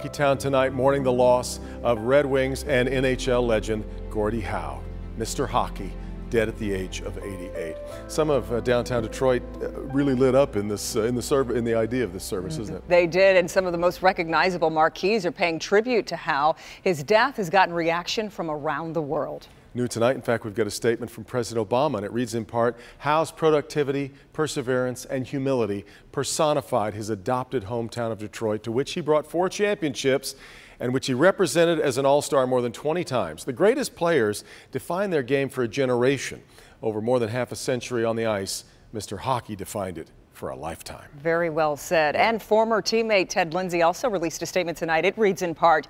Town tonight mourning the loss of Red Wings and NHL legend Gordie Howe, Mr. Hockey, dead at the age of 88. Some of downtown Detroit really lit up in this in the idea of this service, isn't it? They did, and some of the most recognizable marquees are paying tribute to Howe. His death has gotten reaction from around the world. New tonight, in fact, we've got a statement from President Obama, and it reads in part, Howe's productivity, perseverance, and humility personified his adopted hometown of Detroit, to which he brought 4 championships and which he represented as an all-star more than 20 times. The greatest players define their game for a generation. Over more than half a century on the ice, Mr. Hockey defined it for a lifetime. Very well said. And former teammate Ted Lindsay also released a statement tonight. It reads in part,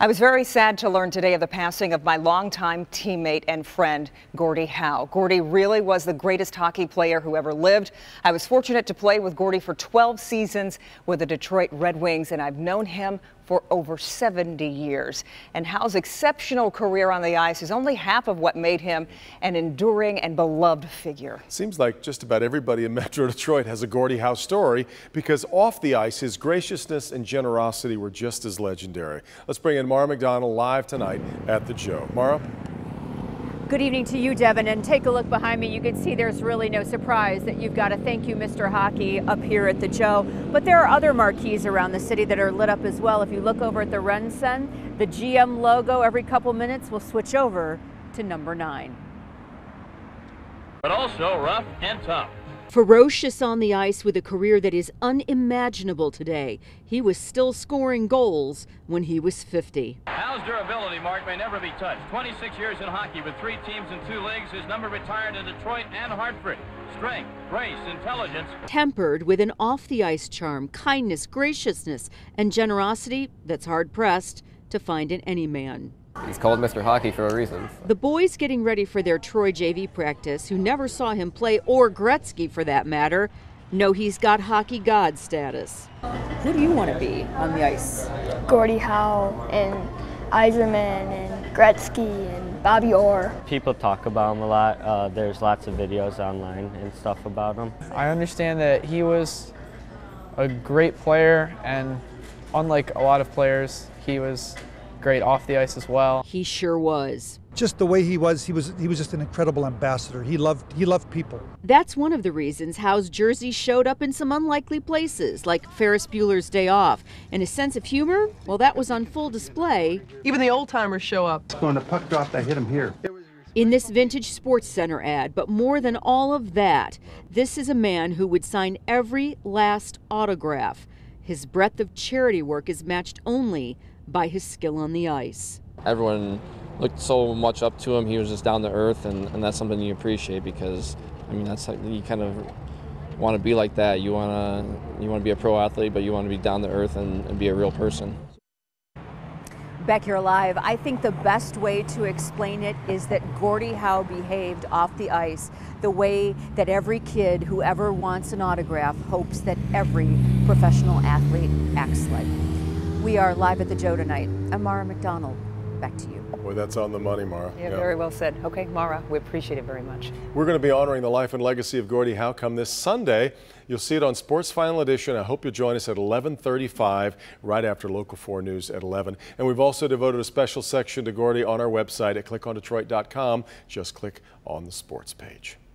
I was very sad to learn today of the passing of my longtime teammate and friend, Gordie Howe. Gordie really was the greatest hockey player who ever lived. I was fortunate to play with Gordie for 12 seasons with the Detroit Red Wings, and I've known him for over 70 years. And Howe's exceptional career on the ice is only half of what made him an enduring and beloved figure. Seems like just about everybody in Metro Detroit has a Gordie Howe story, because off the ice, his graciousness and generosity were just as legendary. Let's bring in Mara McDonald live tonight at the Joe. Mara? Good evening to you, Devin, and take a look behind me. You can see there's really no surprise that you've got a thank you, Mr. Hockey, up here at the Joe. But there are other marquees around the city that are lit up as well. If you look over at the Rensen, the GM logo every couple minutes will switch over to number 9. But also rough and tough. Ferocious on the ice with a career that is unimaginable today. He was still scoring goals when he was 50. Howe's durability mark may never be touched. 26 years in hockey with 3 teams and 2 leagues. His number retired in Detroit and Hartford. Strength, grace, intelligence. Tempered with an off-the-ice charm, kindness, graciousness, and generosity that's hard-pressed to find in any man. He's called Mr. Hockey for a reason. The boys getting ready for their Troy JV practice, who never saw him play, or Gretzky for that matter, know he's got hockey god status. Who do you want to be on the ice? Gordie Howe and Yzerman and Gretzky and Bobby Orr. People talk about him a lot. There's lots of videos online and stuff about him. I understand that he was a great player, and unlike a lot of players, he was great off the ice as well. He sure was. Just the way he was just an incredible ambassador. He loved people. That's one of the reasons Howe's jersey showed up in some unlikely places, like Ferris Bueller's Day Off. And his sense of humor, well, that was on full display. Even the old timers show up. When the puck dropped, I hit him here. In this vintage Sports Center ad, but more than all of that, this is a man who would sign every last autograph. His breadth of charity work is matched only by his skill on the ice. Everyone looked so much up to him. He was just down to earth, and that's something you appreciate, because I mean, that's like, you kind of want to be like that. You want to be a pro athlete, but you want to be down to earth and be a real person. Back here live, I think the best way to explain it is that Gordie Howe behaved off the ice the way that every kid who ever wants an autograph hopes that every professional athlete acts like. We are live at the Joe tonight. I'm Mara McDonald. Back to you. Boy, that's on the money, Mara. Yeah, very well said. Okay, Mara, we appreciate it very much. We're going to be honoring the life and legacy of Gordie Howe come this Sunday. You'll see it on Sports Final Edition. I hope you'll join us at 11:35, right after Local 4 News at 11. And we've also devoted a special section to Gordie on our website at clickondetroit.com. Just click on the sports page.